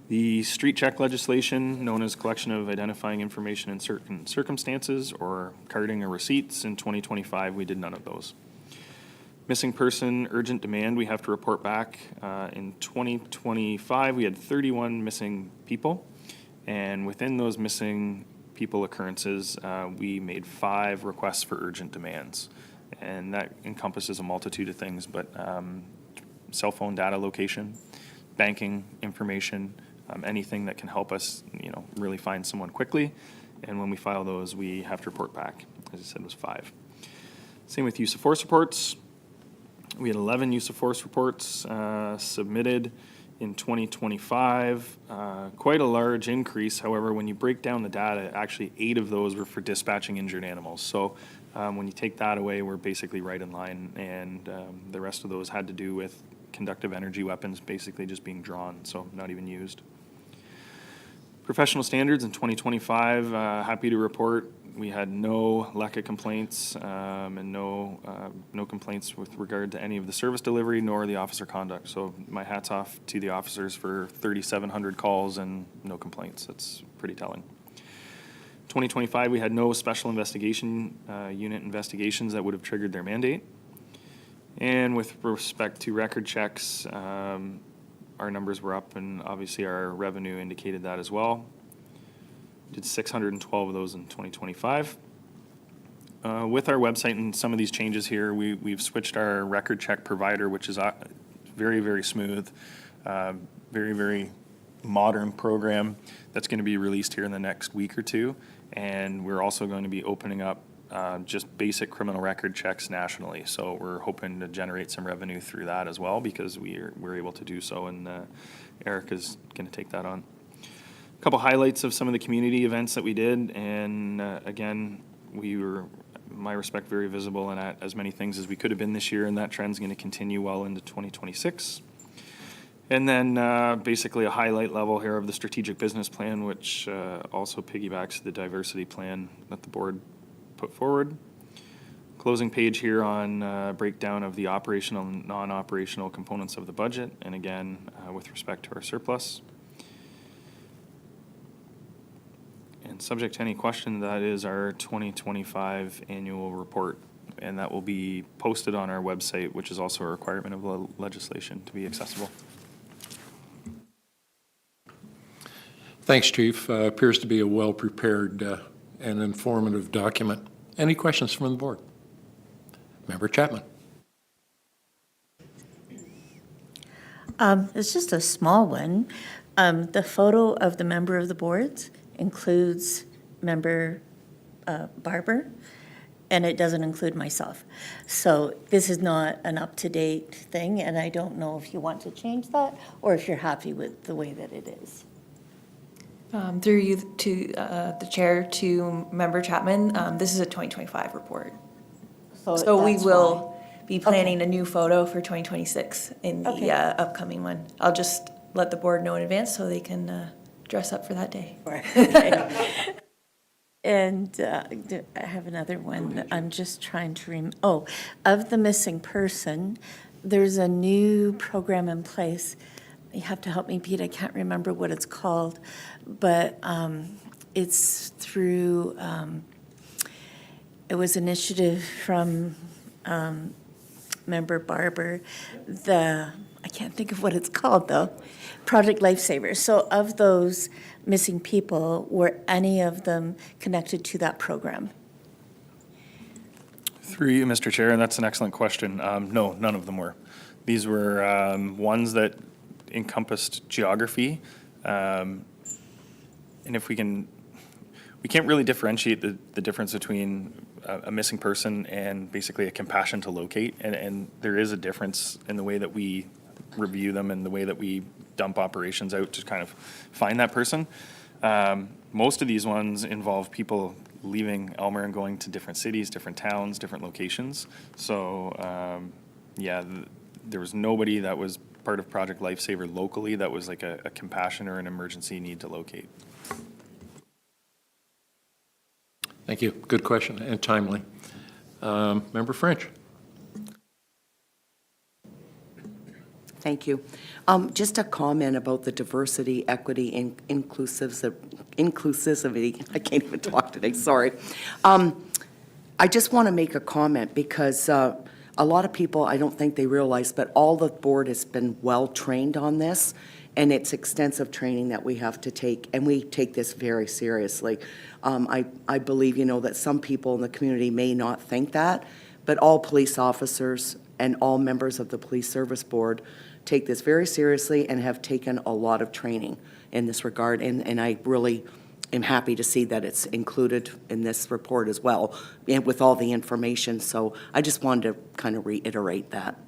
The street check legislation, known as collection of identifying information in certain circumstances or carding or receipts, in 2025, we did none of those. Missing person urgent demand, we have to report back. In 2025, we had 31 missing people. And within those missing people occurrences, we made 5 requests for urgent demands. And that encompasses a multitude of things, but cell phone data location, banking information, anything that can help us, really find someone quickly. And when we file those, we have to report back. As I said, it was 5. Same with use of force reports. We had 11 use of force reports submitted in 2025. Quite a large increase. However, when you break down the data, actually 8 of those were for dispatching injured animals. So when you take that away, we're basically right in line. And the rest of those had to do with conductive energy weapons basically just being drawn, so not even used. Professional standards in 2025, happy to report we had no LECA complaints and no complaints with regard to any of the service delivery nor the officer conduct. So my hat's off to the officers for 3,700 calls and no complaints. That's pretty telling. 2025, we had no special investigation unit investigations that would have triggered their mandate. And with respect to record checks, our numbers were up, and obviously our revenue indicated that as well. Did 612 of those in 2025. With our website and some of these changes here, we've switched our record check provider, which is very, very smooth, very, very modern program that's going to be released here in the next week or two. And we're also going to be opening up just basic criminal record checks nationally. So we're hoping to generate some revenue through that as well, because we're able to do so, and Erica's going to take that on. A couple highlights of some of the community events that we did, and again, we were, in my respect, very visible and at as many things as we could have been this year, and that trend's going to continue well into 2026. And then basically a highlight level here of the strategic business plan, which also piggybacks the diversity plan that the board put forward. Closing page here on breakdown of the operational and non-operational components of the budget, and again, with respect to our surplus. And subject to any question, that is our 2025 annual report, and that will be posted on our website, which is also a requirement of legislation to be accessible. Thanks, Chief. Appears to be a well-prepared and informative document. Any questions from the board? Member Chapman. It's just a small one. The photo of the member of the boards includes member Barber, and it doesn't include myself. So this is not an up-to-date thing, and I don't know if you want to change that or if you're happy with the way that it is. Through you to the chair, to Member Chapman, this is a 2025 report. So we that's will be planning Okay. a new photo for 2026 in the Okay. upcoming one. I'll just let the board know in advance so they can dress up for that day. Right. Okay. And I have another one. I'm just trying to of the missing person, there's a new program in place. You have to help me, Pete. I can't remember what it's called, but it's through, it was initiative from Member Barber. I can't think of what it's called, though. Project Lifesavers. So of those missing people, were any of them connected to that program? Through you, Mr. Chair, and that's an excellent question. No, none of them were. These were ones that encompassed geography. And if we can't really differentiate the difference between a missing person and basically a compassion to locate. And there is a difference in the way that we review them and the way that we dump operations out to kind of find that person. Most of these ones involve people leaving Aylmer and going to different cities, different towns, different locations. So there was nobody that was part of Project Lifesaver locally that was like a compassion or an emergency need to locate. Thank you. Good question and timely. Member French. Thank you. Just a comment about the diversity, equity, and inclusivity. I can't even talk today, sorry. I just want to make a comment because a lot of people, I don't think they realize, but all the board has been well-trained on this, and it's extensive training that we have to take, and we take this very seriously. I believe, that some people in the community may not think that, but all police officers and all members of the Police Service Board take this very seriously and have taken a lot of training in this regard, and I really am happy to see that it's included in this report as well, and with all the information. So I just wanted to kind of reiterate that.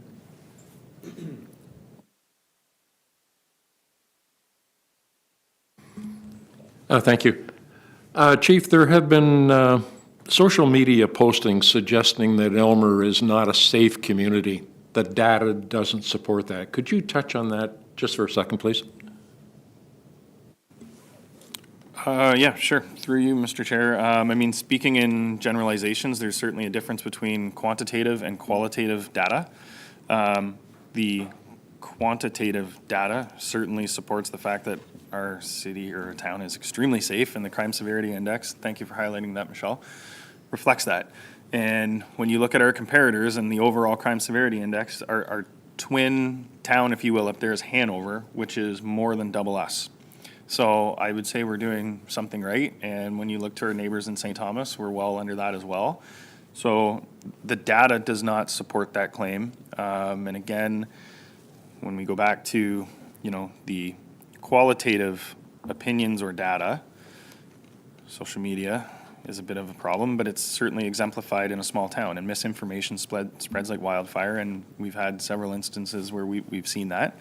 Thank you. Chief, there have been social media postings suggesting that Aylmer is not a safe community. The data doesn't support that. Could you touch on that just for a second, please? Yeah, sure. Through you, Mr. Chair. I mean, speaking in generalizations, there's certainly a difference between quantitative and qualitative data. The quantitative data certainly supports the fact that our city or town is extremely safe, and the crime severity index, thank you for highlighting that, Michelle, reflects that. And when you look at our comparators and the overall crime severity index, our twin town, if you will, up there is Hanover, which is more than double us. So I would say we're doing something right, and when you look to our neighbors in St. Thomas, we're well under that as well. So the data does not support that claim. And again, when we go back to, the qualitative opinions or data, social media is a bit of a problem, but it's certainly exemplified in a small town, and misinformation spreads like wildfire, and we've had several instances where we've seen that.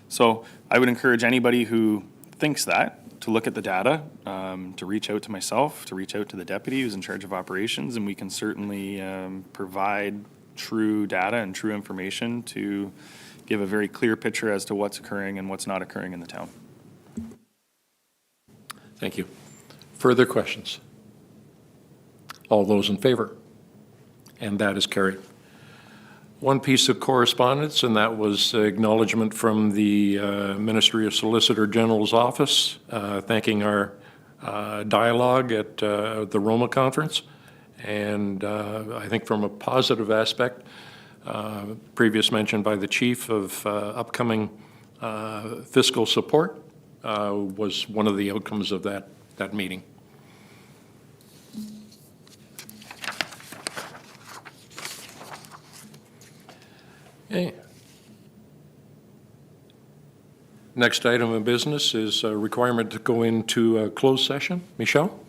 So I would encourage anybody who thinks that to look at the data, to reach out to myself, to reach out to the deputy who's in charge of operations, and we can certainly provide true data and true information to give a very clear picture as to what's occurring and what's not occurring in the town. Thank you. Further questions? All those in favor? And that is carried. One piece of correspondence, and that was acknowledgement from the Ministry of Solicitor General's office, thanking our dialogue at the Roma conference. And I think from a positive aspect, previous mention by the chief of upcoming fiscal support was one of the outcomes of that meeting. Okay. Next item of business is a requirement to go into a closed session. Michelle?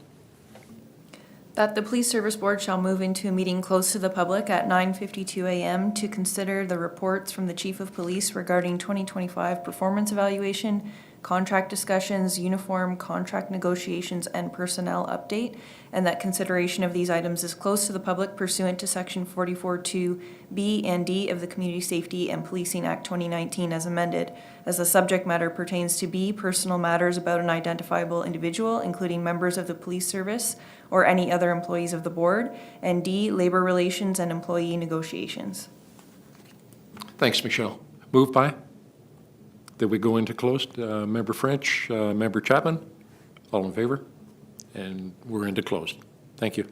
That the Police Service Board shall move into a meeting closed to the public at 9:52 a.m. to consider the reports from the Chief of Police regarding 2025 performance evaluation, contract discussions, uniform contract negotiations, and personnel update, and that consideration of these items is closed to the public pursuant to Section 44(2)B and D of the Community Safety and Policing Act 2019 as amended, as the subject matter pertains to B, personal matters about an identifiable individual, including members of the police service or any other employees of the board, and D, labor relations and employee negotiations. Thanks, Michelle. Moved by? That we go into closed. Member French, Member Chapman, all in favor? And we're into closed. Thank you.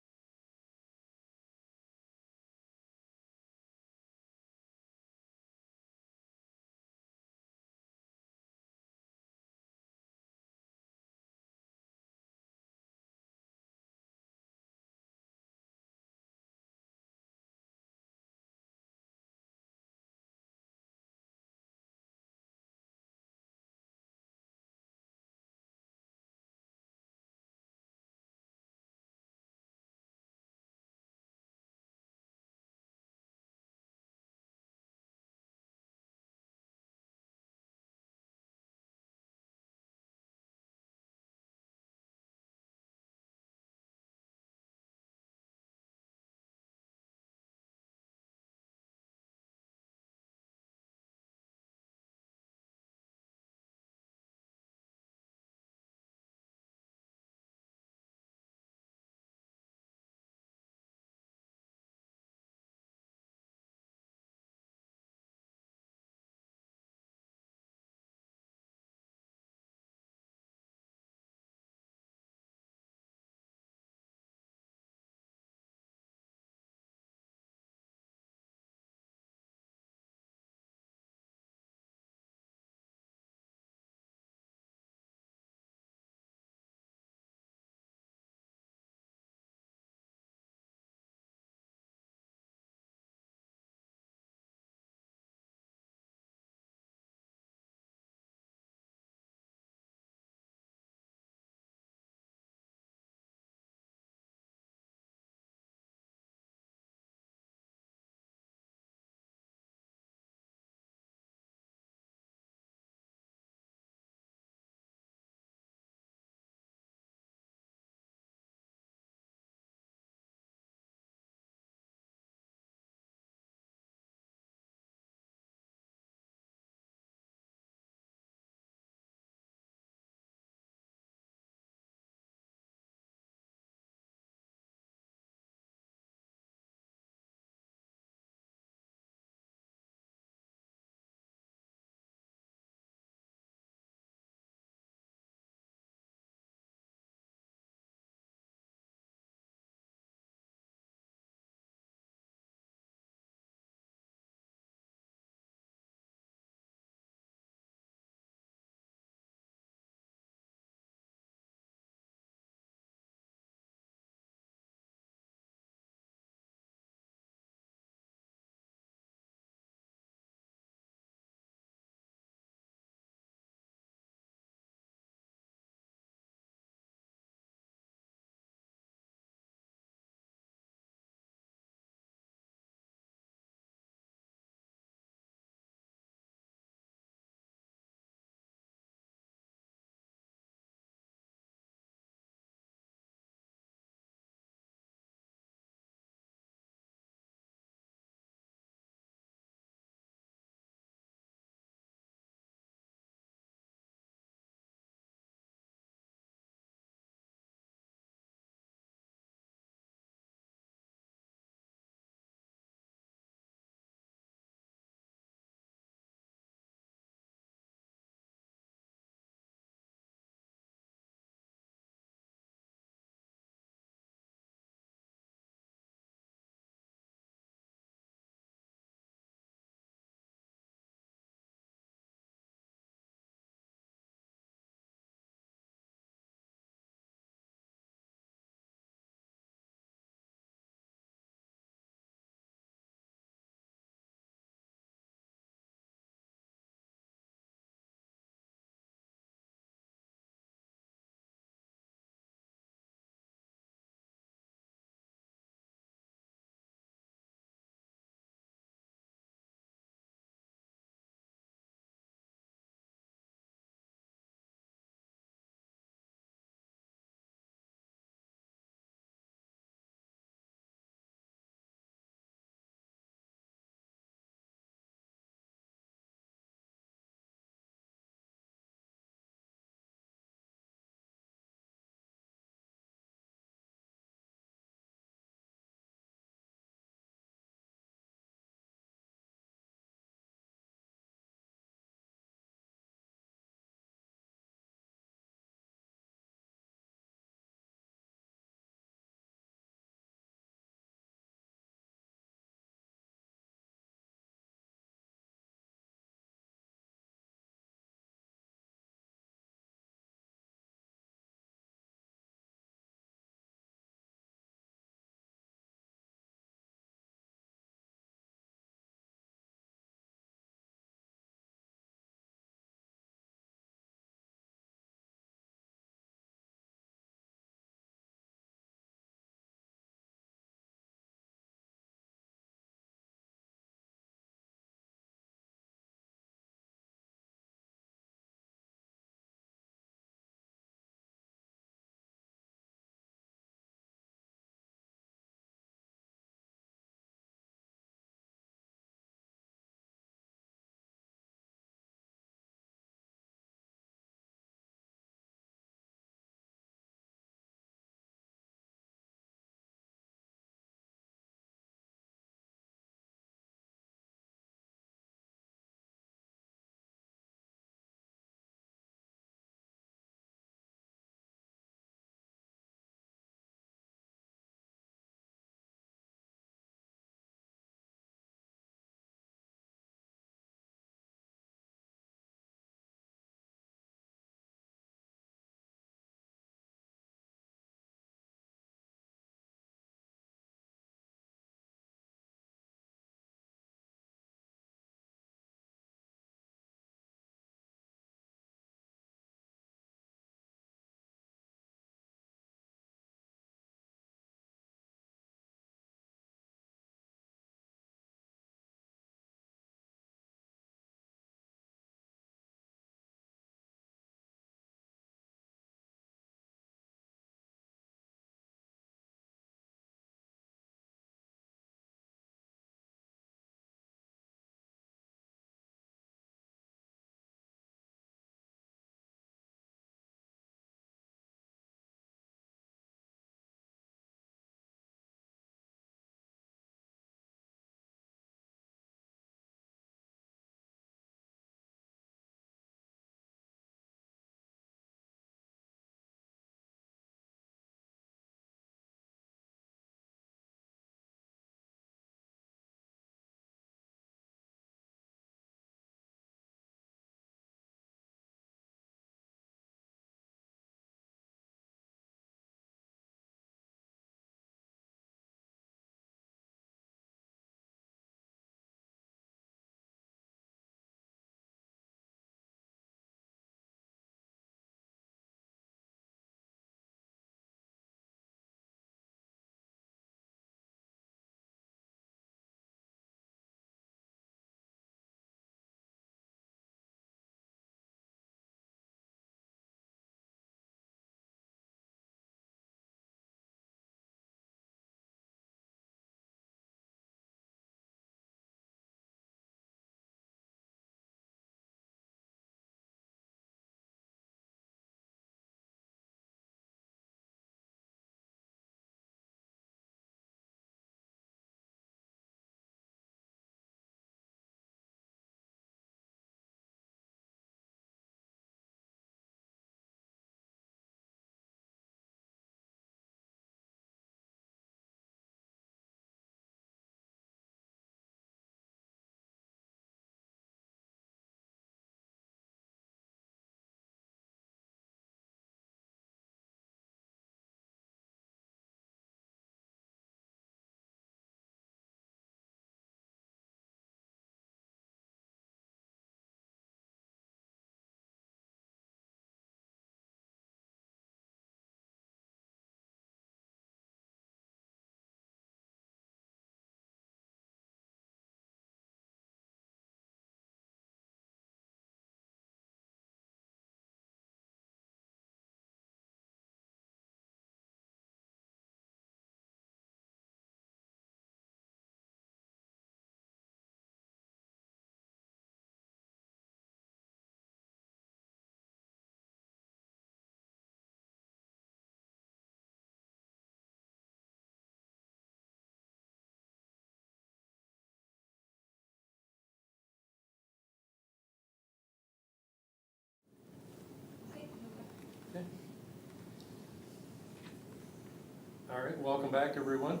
All right, welcome back, everyone.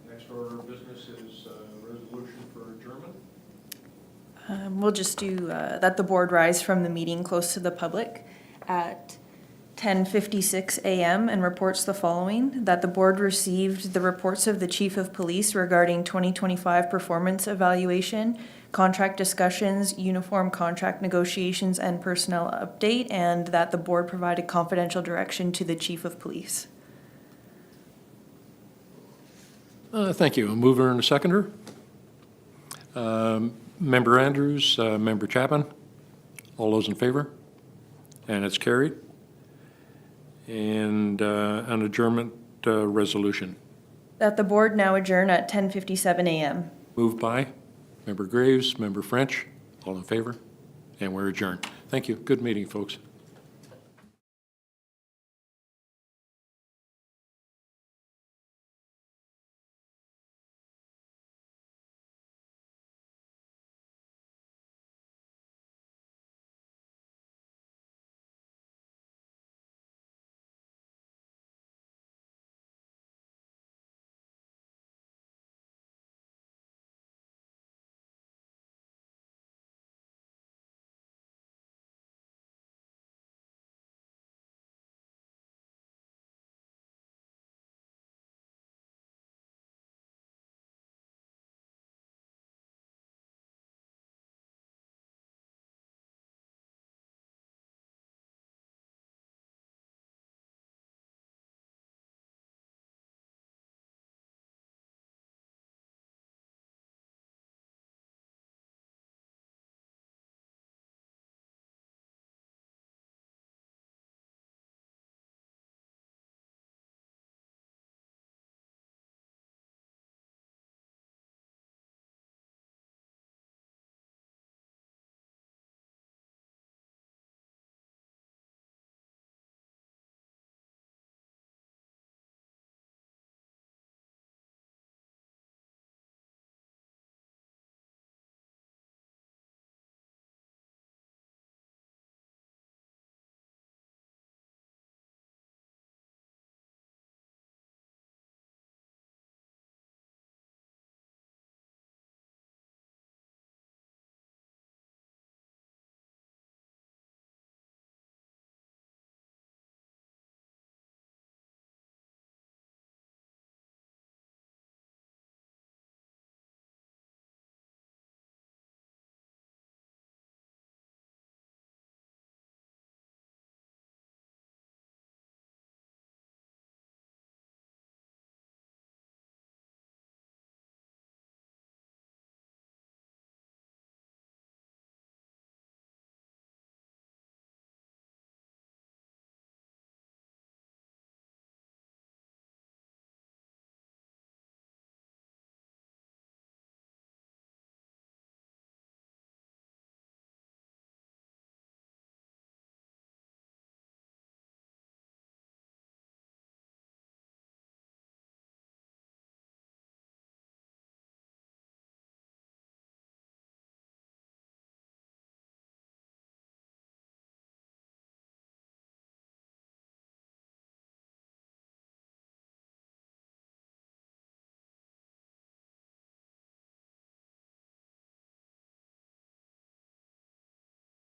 Next order of business is resolution for adjournment. We'll just do that the board rise from the meeting close to the public at 10:56 a.m. and reports the following: that the board received the reports of the chief of police regarding 2025 performance evaluation, contract discussions, uniform contract negotiations, and personnel update, and that the board provided confidential direction to the chief of police. Thank you. A mover and a seconder. Member Andrews, Member Chapman, all those in favor? And it's carried. And an adjournment resolution. That the board now adjourn at 10:57 a.m. Moved by Member Graves, Member French, all in favor? And we're adjourned. Thank you. Good meeting, folks.